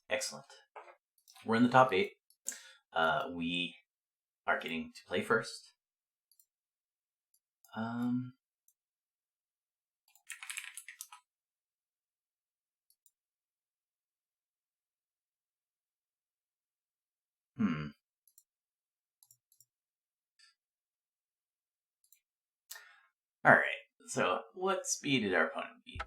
Excellent. We're in the top 8. We are getting to play first. Alright, so what speed did our opponent beat?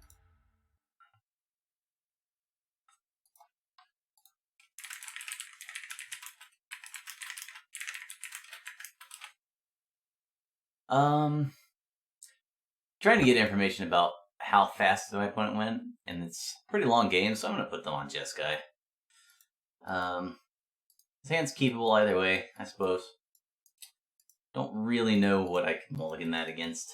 Trying to get information about how fast my opponent went, and it's a pretty long game, so I'm going to put them on Jeskai. His hand's keepable either way, I suppose. Don't really know what I can mulligan that against.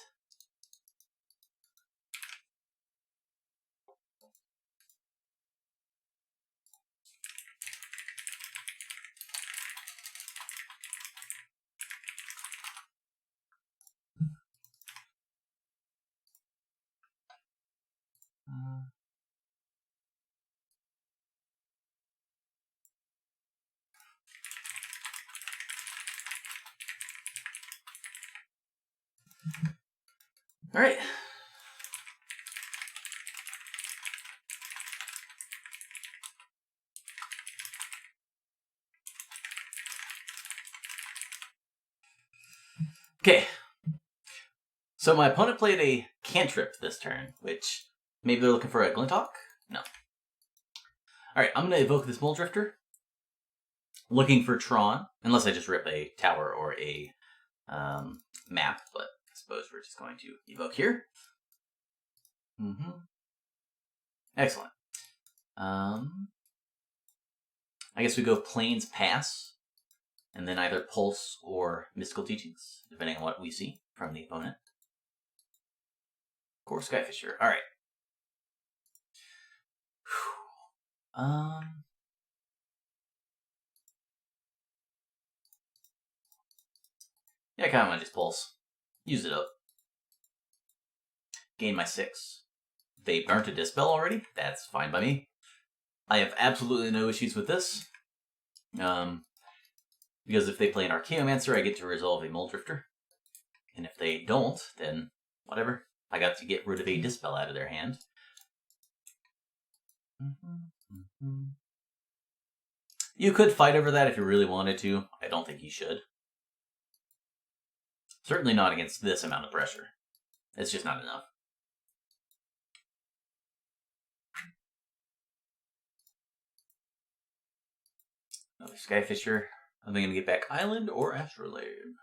All right. Okay. So my opponent played a cantrip this turn, which maybe they're looking for a Glintalk? No. Alright, I'm going to evoke this Mulldrifter. Looking for Tron, unless I just rip a tower or a map, but I suppose we're just going to evoke here. Excellent. I guess we go Plains Pass, and then either Pulse or Mystical Teachings, depending on what we see from the opponent. Core Skyfisher. Alright. Yeah, I kind of want to just Pulse. Use it up. Gain my 6. They burnt a Dispel already. That's fine by me. I have absolutely no issues with this. Because if they play an Archaeomancer, I get to resolve a Mulldrifter. And if they don't, then whatever. I got to get rid of a Dispel out of their hand. You could fight over that if you really wanted to. I don't think you should. Certainly not against this amount of pressure. It's just not enough. Another Skyfisher. Are they going to get back Island or Astrolabe?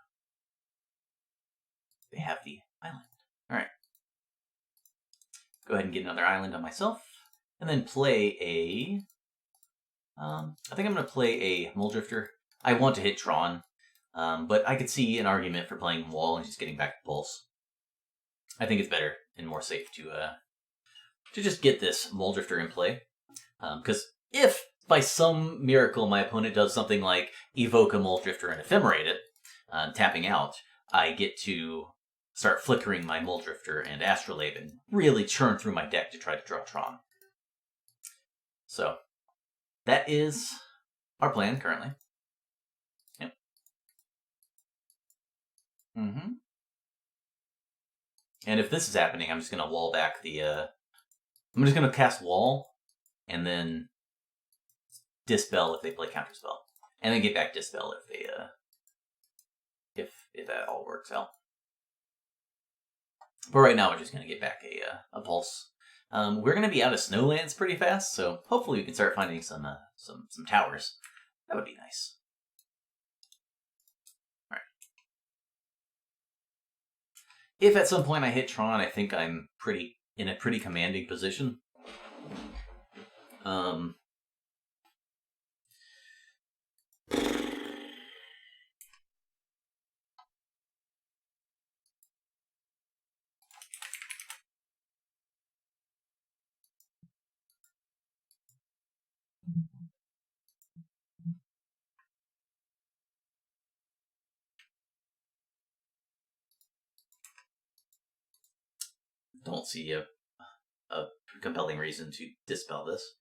They have the Island. Alright. Go ahead and get another Island on myself. And then play a... I think I'm going to play a Mulldrifter. I want to hit Tron. But I could see an argument for playing Wall and just getting back to Pulse. I think it's better and more safe to just get this Mulldrifter in play. Because if by some miracle my opponent does something like evoke a Mulldrifter and ephemerate it, tapping out, I get to start flickering my Mulldrifter and Astrolabe and really churn through my deck to try to draw Tron. So, that is our plan currently. Yep. And if this is happening, I'm just going to wall back the... I'm just going to cast Wall, and then Dispel if they play Counterspell. And then get back Dispel if they... if that all works out. But right now, we're just going to get back a Pulse. We're going to be out of Snowlands pretty fast, so hopefully we can start finding some towers. That would be nice. Alright. If at some point I hit Tron, I think I'm in a pretty commanding position. Don't see a compelling reason to dispel this.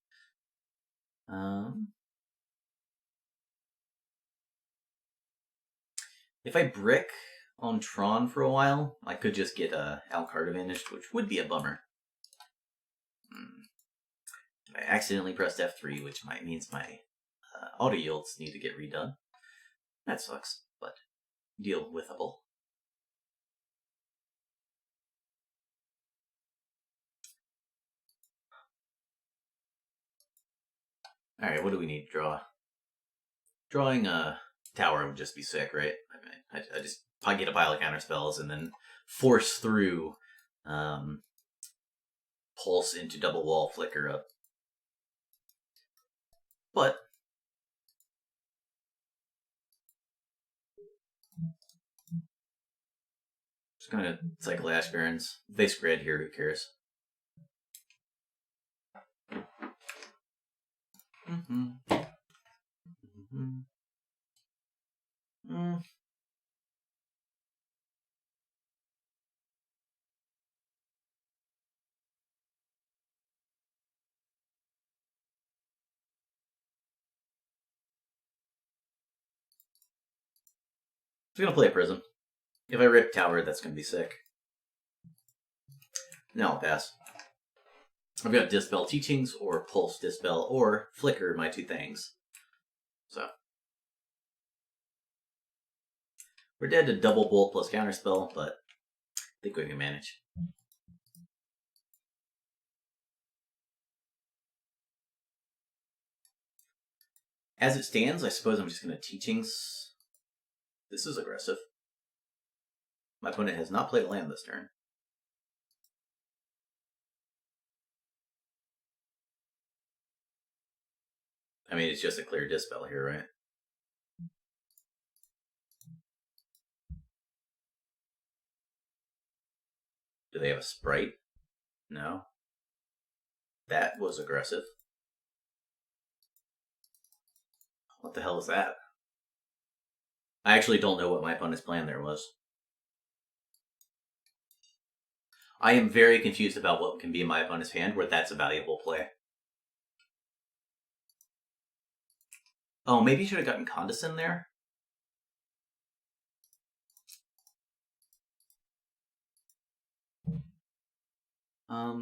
If I brick on Tron for a while, I could just get a card advantage, which would be a bummer. I accidentally pressed F3, which means my auto yields need to get redone. That sucks, but deal withable. Alright, what do we need to draw? Drawing a tower would just be sick, right? I mean, I get a pile of counterspells and then force through pulse into double wall flicker up. But just gonna cycle Ash Barrens. If they spread here, who cares? I'm gonna play a Prism. If I rip Tower, that's gonna be sick. No, I'll pass. I've got Dispel Teachings, or Pulse Dispel, or Flicker, my two things. So. We're dead to double bolt plus counterspell, but I think we can manage. As it stands, I suppose I'm just gonna Teachings. This is aggressive. My opponent has not played a land this turn. I mean, it's just a clear Dispel here, right? Do they have a Sprite? No. That was aggressive. What the hell is that? I actually don't know what my opponent's plan there was. I am very confused about what can be in my opponent's hand where that's a valuable play. Oh, maybe you should have gotten Condescend there? I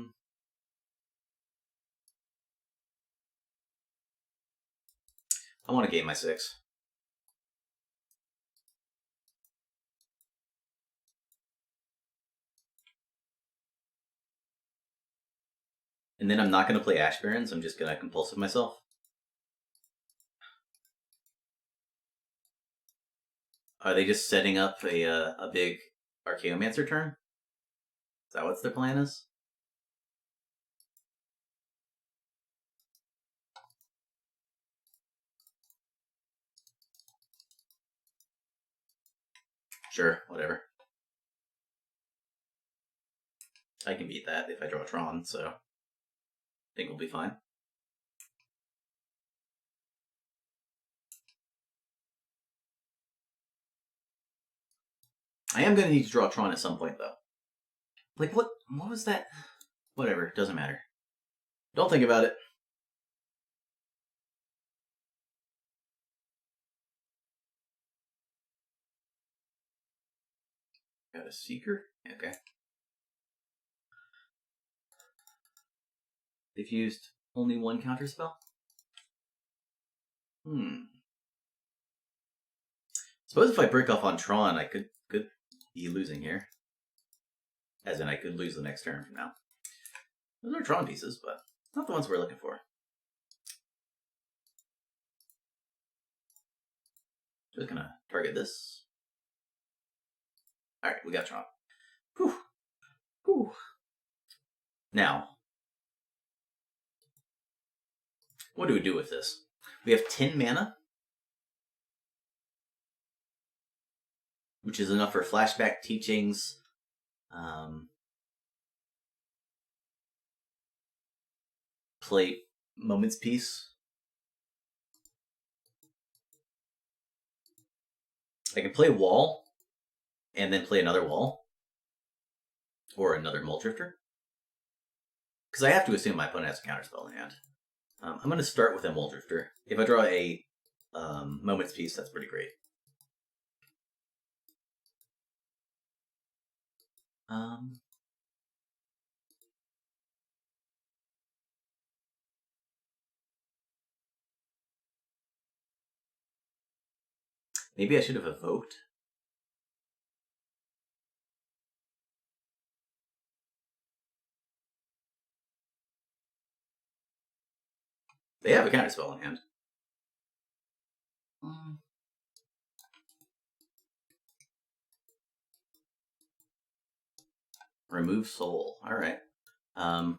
want to gain my 6. And then I'm not going to play Ash Barrens, I'm just going to compulsive myself. Are they just setting up a big Archaeomancer turn? Is that what their plan is? Sure, whatever. I can beat that if I draw Tron, so I think we'll be fine. I am going to need to draw Tron at some point, though. Like, what was that? Whatever, doesn't matter. Don't think about it. Got a Seeker? Okay. They've used only one counterspell? Suppose if I break off on Tron, I could be losing here. As in, I could lose the next turn from now. Those are Tron pieces, but not the ones we're looking for. Just gonna target this. Alright, we got Tron. Whew. Whew. Now, what do we do with this? We have 10 mana, which is enough for Flashback Teachings. Play Moment's Peace. I can play Wall, and then play another Wall. Or another Muldrifter. Because I have to assume my opponent has a counterspell in hand. I'm going to start with a Mole Drifter. If I draw a Moment's Peace, that's pretty great. Maybe I should have evoked. They have a counterspell in hand. Remove soul. Alright. So I'm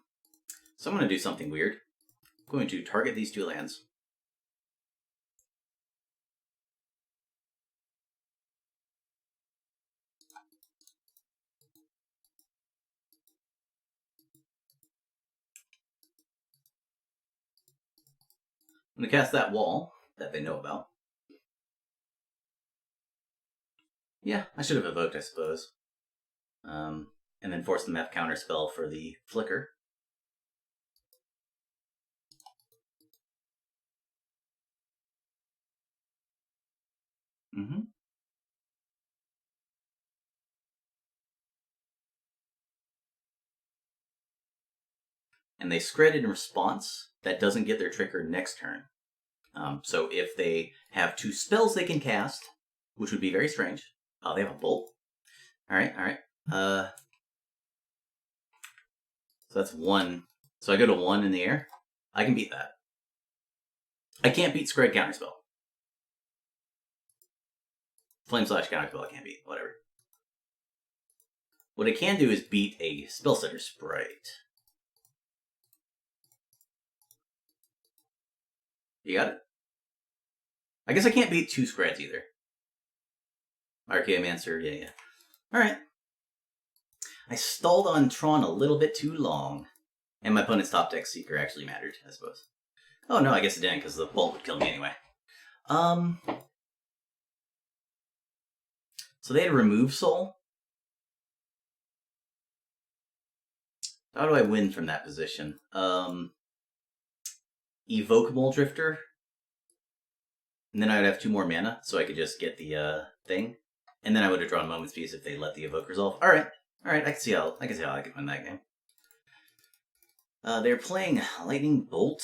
going to do something weird. I'm going to target these 2 lands. I'm going to cast that wall that they know about. Yeah, I should have evoked, I suppose. And then force them to have counterspell for the flicker. Mm-hmm. And they scred in response. That doesn't get their trigger next turn. So if they have 2 spells they can cast, which would be very strange. Oh, they have a bolt. Alright. So that's 1. So I go to 1 in the air. I can beat that. I can't beat Scred Counterspell. Flame Slash Counterspell I can't beat. Whatever. What I can do is beat a Spellsetter Sprite. You got it? I guess I can't beat 2 Screds either. Archaeomancer, yeah. Alright. I stalled on Tron a little bit too long. And my opponent's top deck Seeker actually mattered, I suppose. Oh no, I guess it didn't, because the bolt would kill me anyway. So they had Remove Soul. How do I win from that position? Evoke Mole Drifter. And then I would have 2 more mana, so I could just get the thing. And then I would have drawn Moment's Peace if they let the Evoke resolve. Alright, I can see how I could win that game. They're playing Lightning Bolt.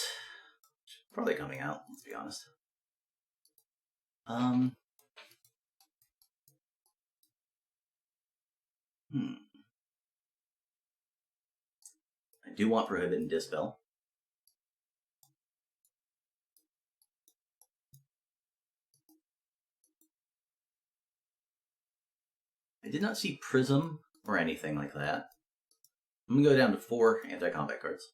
Probably coming out, let's be honest. I do want Prohibit and Dispel. I did not see Prism or anything like that. I'm going to go down to 4 anti-combat cards.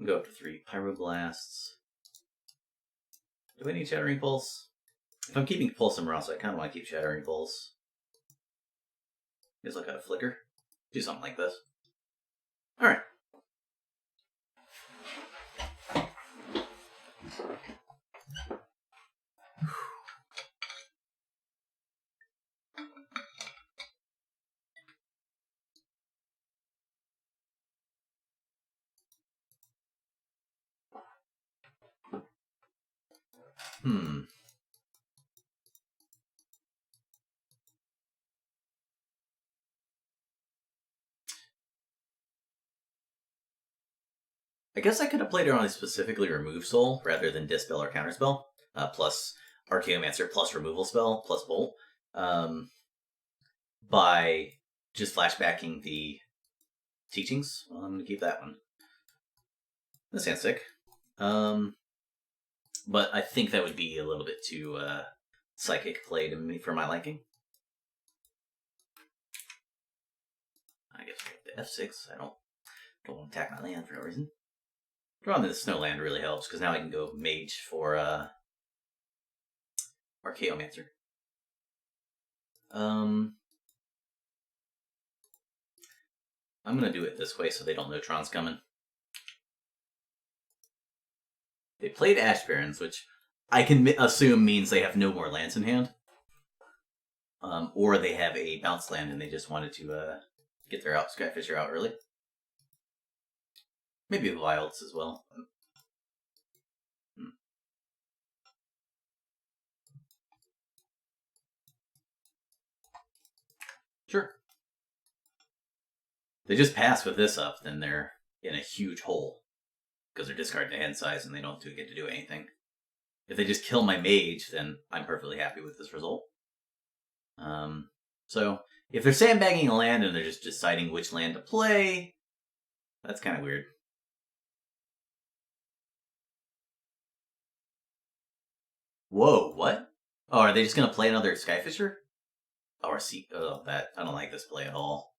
Go up to 3 Pyroblasts. Do I need Shattering Pulse? If I'm keeping Pulse somewhere else, I kind of want to keep Shattering Pulse. Just like a Flicker. Do something like this. Alright. I guess I could have played around specifically Remove Soul rather than Dispel or Counterspell, plus Archaeomancer, plus Removal Spell, plus Bolt, by just flashbacking the teachings. Well, I'm going to keep that one. This hand's sick. But I think that would be a little bit too psychic play to me for my liking. I guess I get the F6. I don't want to attack my land for no reason. Drawing the snow land really helps, because now I can go Mage for Archaeomancer. I'm going to do it this way so they don't know Tron's coming. They played Ash Barrens, which I can assume means they have no more lands in hand. Or they have a bounce land and they just wanted to get their Skyfisher out early. Maybe the Wilds as well. Sure. They just pass with this up, then they're in a huge hole. Because they're discarding the hand size and they don't get to do anything. If they just kill my mage, then I'm perfectly happy with this result. So, if they're sandbagging a land and they're just deciding which land to play, that's kind of weird. Whoa, what? Oh, are they just going to play another Skyfisher? Or that. I don't like this play at all.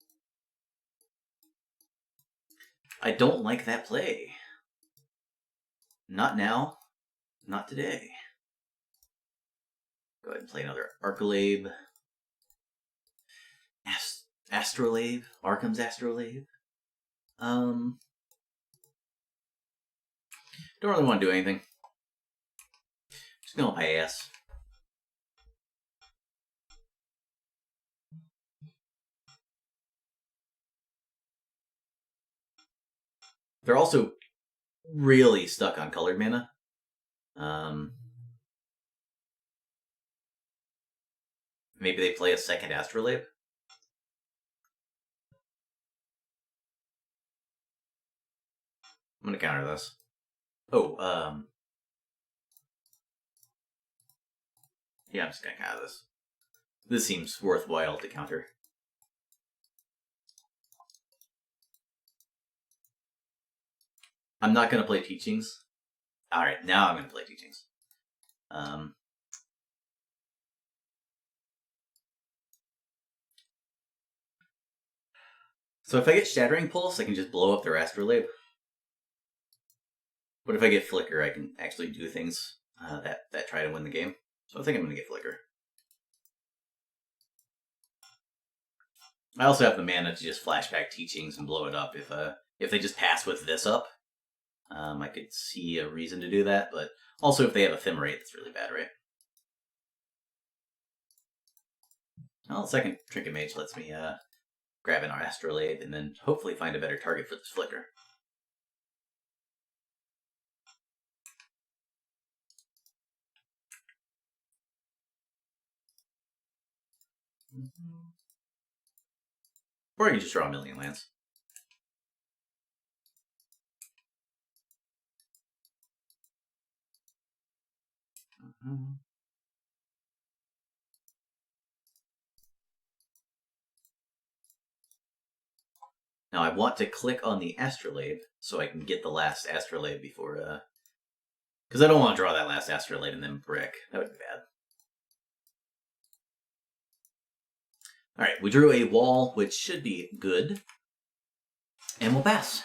I don't like that play. Not now. Not today. Go ahead and play another Arcalabe. Astrolabe. Arkham's Astrolabe. Don't really want to do anything. Just gonna pass. They're also really stuck on colored mana. Maybe they play a second Astrolabe. I'm gonna counter this. Oh, yeah, I'm just gonna counter this. This seems worthwhile to counter. I'm not gonna play Teachings. Alright, now I'm gonna play Teachings. So if I get Shattering Pulse, I can just blow up their Astrolabe. But if I get Flicker, I can actually do things that try to win the game. So I think I'm going to get Flicker. I also have the mana to just flashback Teachings and blow it up. If they just pass with this up, I could see a reason to do that. But also if they have Ephemerate, that's really bad, right? Well, the second Trinket Mage lets me grab an Astrolabe and then hopefully find a better target for this Flicker. Or I can just draw a million lands. Now I want to click on the Astrolabe so I can get the last Astrolabe before, because I don't want to draw that last Astrolabe and then brick. That would be bad. Alright, we drew a wall, which should be good. And we'll pass.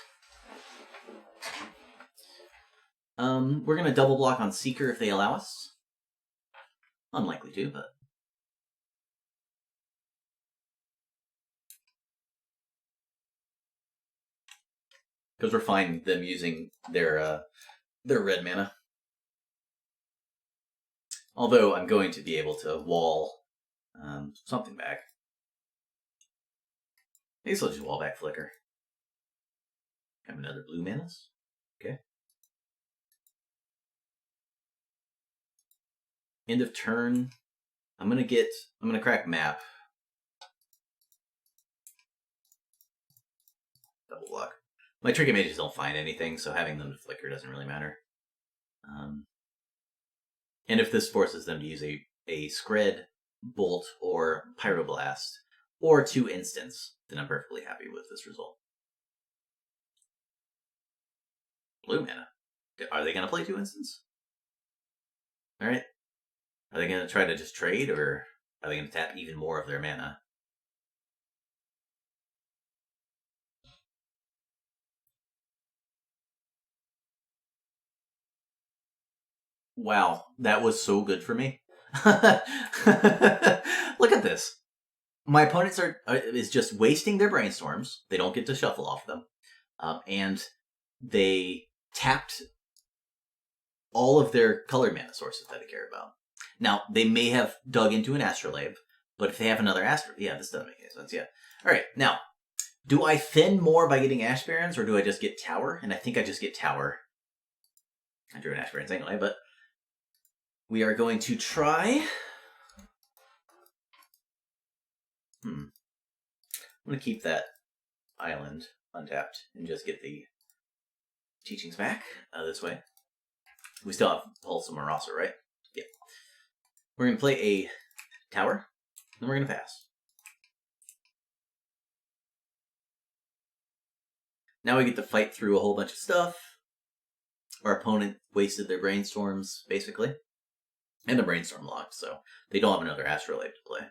We're going to double block on Seeker if they allow us. Unlikely to, but... Because we're fine them using their red mana. Although I'm going to be able to wall something back. I guess I'll just wall back Flicker. Have another blue manas. Okay. End of turn. I'm gonna crack map. Double block. My Trinket Mages don't find anything, so having them to Flicker doesn't really matter. And if this forces them to use a Scred, Bolt, or Pyroblast, or 2 instants, then I'm perfectly happy with this result. Blue mana. Are they going to play 2 instants? Alright. Are they going to try to just trade, or are they going to tap even more of their mana? Wow, that was so good for me. Look at this. My opponents is just wasting their brainstorms. They don't get to shuffle off them. And they tapped all of their colored mana sources that I care about. Now, they may have dug into an Astrolabe, but if they have another Astrolabe... Yeah, this doesn't make any sense, yeah. Alright, now, Do I thin more by getting Ash Barons, or do I just get Tower? And I think I just get Tower. I drew an Ash Barons anyway, but we are going to try. I'm going to keep that island untapped and just get the teachings back this way. We still have Pulse and Marasa, right? Yeah. We're going to play a tower, and we're going to pass. Now we get to fight through a whole bunch of stuff. Our opponent wasted their brainstorms, basically. And the brainstorm locked, so they don't have another Astrolabe to play.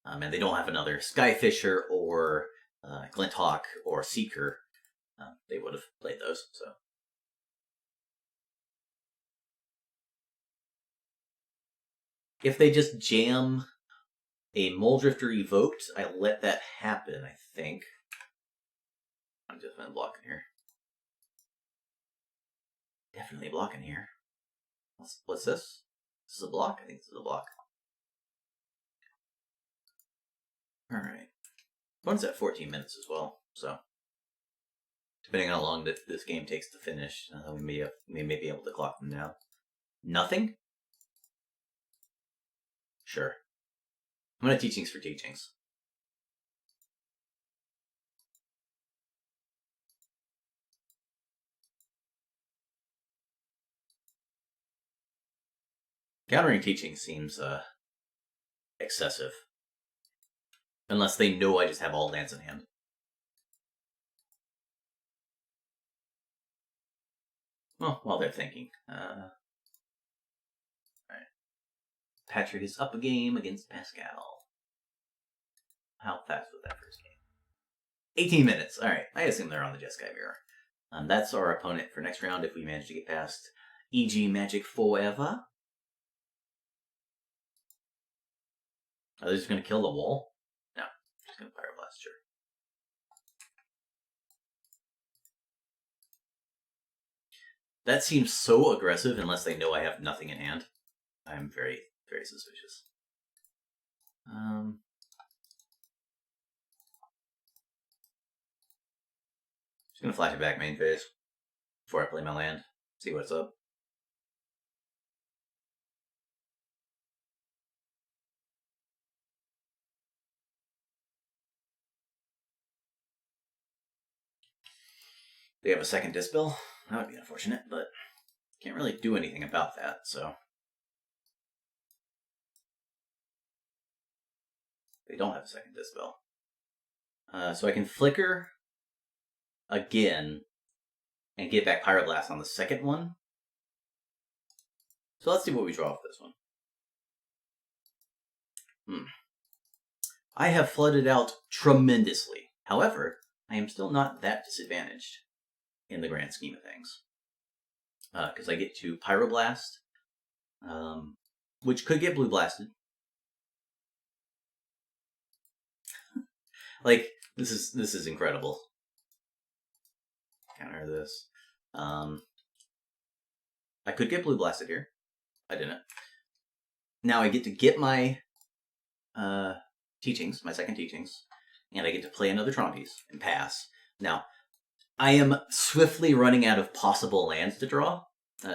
And they don't have another Skyfisher or Glinthawk or Seeker. They would have played those, so. If they just jam a Muldrifter Evoked, I let that happen, I think. I'm just been blocking here. Definitely blocking here. What's this? This is a block? I think this is a block. Alright. One's at 14 minutes as well, so. Depending on how long this game takes to finish, we may be able to clock them down. Nothing? Sure. I'm going to teachings for teachings. Countering teaching seems excessive. Unless they know I just have all lands in hand. Well, while they're thinking. Alright. Patrick is up a game against Pascal. How fast was that first game? 18 minutes. Alright, I assume they're on the Jeskai Mirror. That's our opponent for next round if we manage to get past EG Magic Forever. Are they just going to kill the wall? No, just going to Pyroblast, sure. That seems so aggressive unless they know I have nothing in hand. I'm very, very suspicious. Just going to flash it back main phase before I play my land. See what's up. They have a second Dispel. That would be unfortunate, but can't really do anything about that, so. They don't have a second Dispel. So I can Flicker again and get back Pyroblast on the second one. So let's see what we draw off this one. I have flooded out tremendously. However, I am still not that disadvantaged in the grand scheme of things. Because I get to Pyroblast, which could get Blue Blasted. Like, this is incredible. Counter this. I could get Blue Blasted here. I didn't. Now I get to get my teachings, my second teachings, and I get to play another Tron piece and pass. Now, I am swiftly running out of possible lands to draw,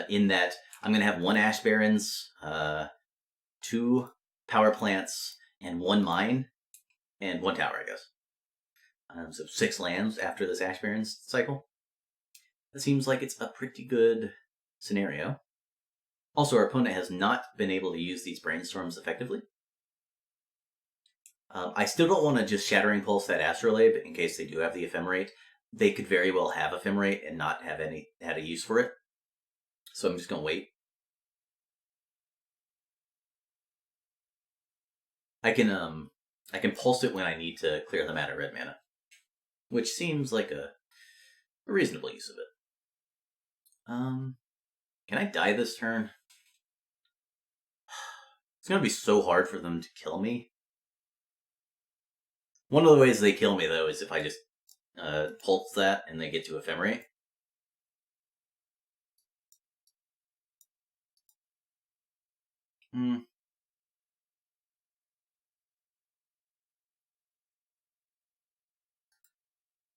in that I'm going to have 1 Ash Barrens, 2 Power Plants, and 1 Mine, and 1 Tower, I guess. So 6 lands after this Ash Barrens cycle. That seems like it's a pretty good scenario. Also, our opponent has not been able to use these Brainstorms effectively. I still don't want to just Shattering Pulse that Astrolabe in case they do have the Ephemerate. They could very well have Ephemerate and not have had a use for it. So I'm just going to wait. I can Pulse it when I need to clear them out of red mana. Which seems like a reasonable use of it. Can I die this turn? It's going to be so hard for them to kill me. One of the ways they kill me, though, is if I just pulse that and they get to Ephemerate.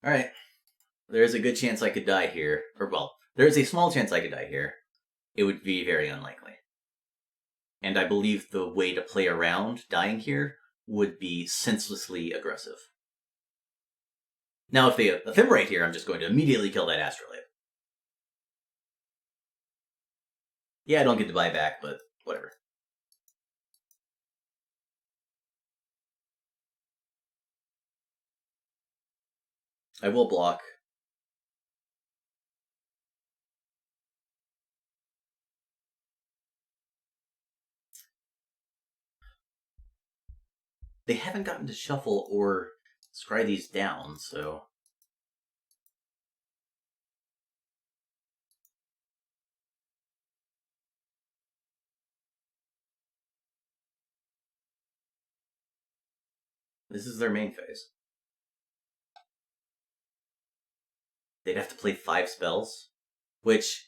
Alright. There's a good chance I could die here. Or, well, there's a small chance I could die here. It would be very unlikely. And I believe the way to play around dying here would be senselessly aggressive. Now, if they ephemerate here, I'm just going to immediately kill that astrolabe. Yeah, I don't get to buy back, but whatever. I will block. They haven't gotten to shuffle or scry these down, so... This is their main phase. They'd have to play 5 spells, which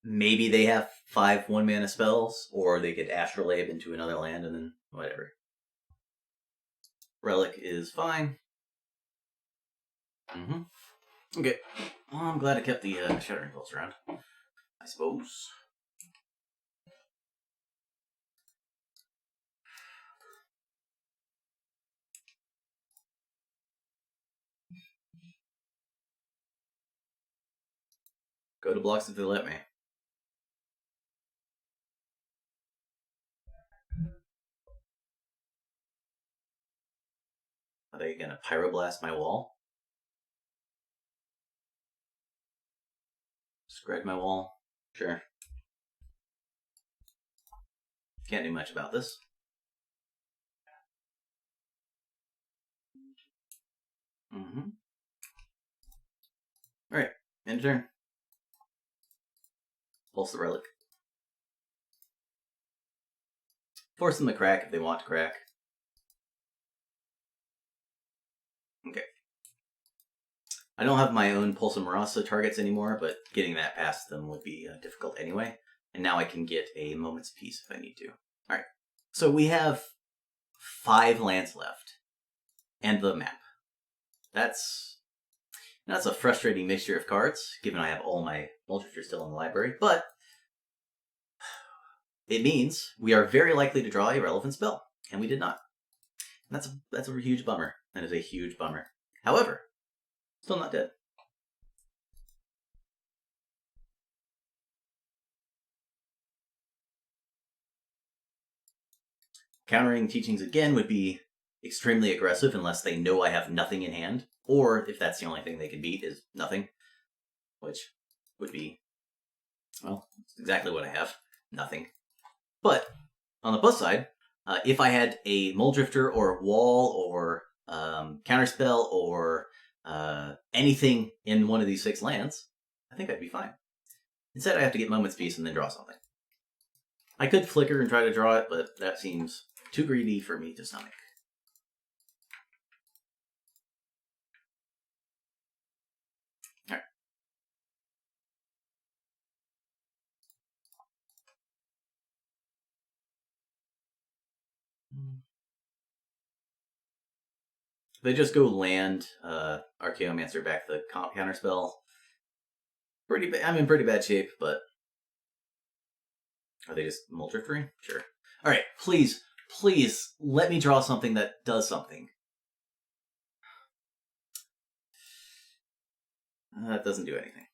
maybe they have 5 1-mana spells, or they could astrolabe into another land and then whatever. Relic is fine. Okay. Well, I'm glad I kept the Shattering Pulse around, I suppose. Go to blocks if they let me. Are they gonna Pyroblast my wall? Scred my wall? Sure. Can't do much about this. Alright, end turn. Pulse the Relic. Force them to crack if they want to crack. Okay. I don't have my own Pulse and Marasa targets anymore, but getting that past them would be difficult anyway. And now I can get a Moment's Peace if I need to. Alright, so we have 5 lands left. And the map. That's a frustrating mixture of cards, given I have all my Multipliers still in the library, but it means we are very likely to draw a relevant spell, and we did not. And that's a huge bummer. That is a huge bummer. However, still not dead. Countering Teachings again would be extremely aggressive unless they know I have nothing in hand, or if that's the only thing they can beat is nothing, which would be, well, exactly what I have, nothing. But on the plus side, if I had a Muldrifter or a Wall or Counterspell or anything in one of these 6 lands, I think I'd be fine. Instead, I have to get Moment's Peace and then draw something. I could Flicker and try to draw it, but that seems too greedy for me to stomach. Alright. They just go land Archaeomancer back the counterspell. I'm in pretty bad shape, but are they just Muldriftering? Sure. Alright, please let me draw something that does something. That doesn't do anything.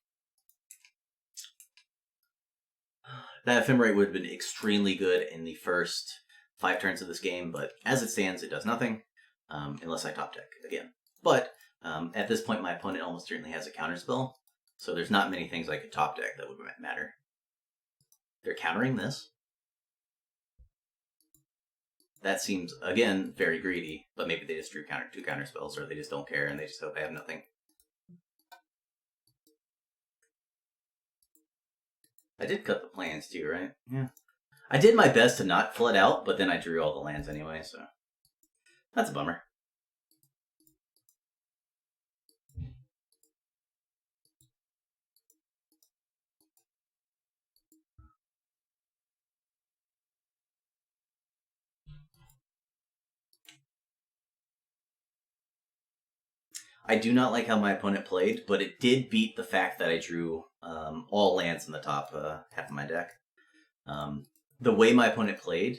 That Ephemerate would have been extremely good in the first 5 turns of this game, but as it stands, it does nothing, unless I top deck again. But at this point, my opponent almost certainly has a counterspell, so there's not many things I could top deck that would matter. They're countering this. That seems, again, very greedy, but maybe they just drew 2 counterspells, or they just don't care and they just hope I have nothing. I did cut the plans too, right? Yeah. I did my best to not flood out, but then I drew all the lands anyway, so that's a bummer. I do not like how my opponent played, but it did beat the fact that I drew all lands in the top half of my deck. The way my opponent played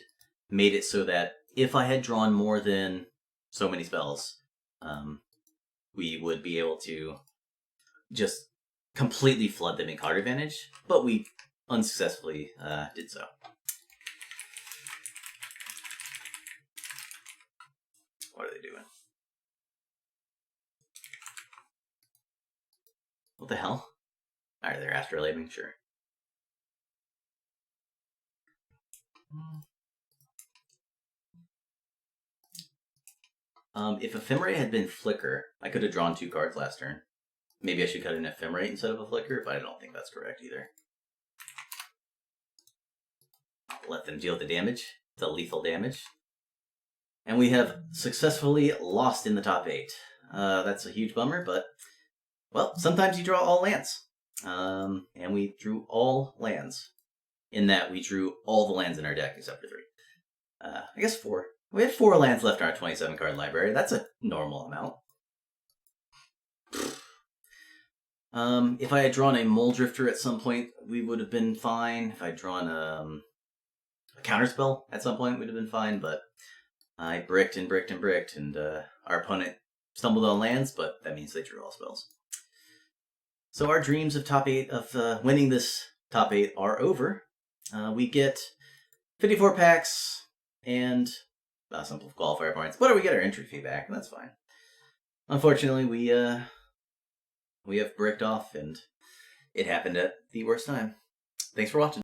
made it so that if I had drawn more than so many spells, we would be able to just completely flood them in card advantage, but we unsuccessfully did so. What are they doing? What the hell? Alright, they're astrolating, sure. If Ephemerate had been Flicker, I could have drawn 2 cards last turn. Maybe I should cut an Ephemerate instead of a Flicker, but I don't think that's correct either. Let them deal the damage. It's a lethal damage. And we have successfully lost in the top 8. That's a huge bummer, but, well, sometimes you draw all lands. And we drew all lands. In that, we drew all the lands in our deck except for 3. I guess 4. We had 4 lands left in our 27-card library. That's a normal amount. If I had drawn a Mole Drifter at some point, we would have been fine. If I had drawn a Counterspell at some point, we'd have been fine, but I bricked and bricked and bricked, and our opponent stumbled on lands, but that means they drew all spells. So our dreams of top 8, of winning this top 8 are over. We get 54 packs and some qualifier points. But we get our entry fee back, and that's fine. Unfortunately, we have bricked off, and it happened at the worst time. Thanks for watching.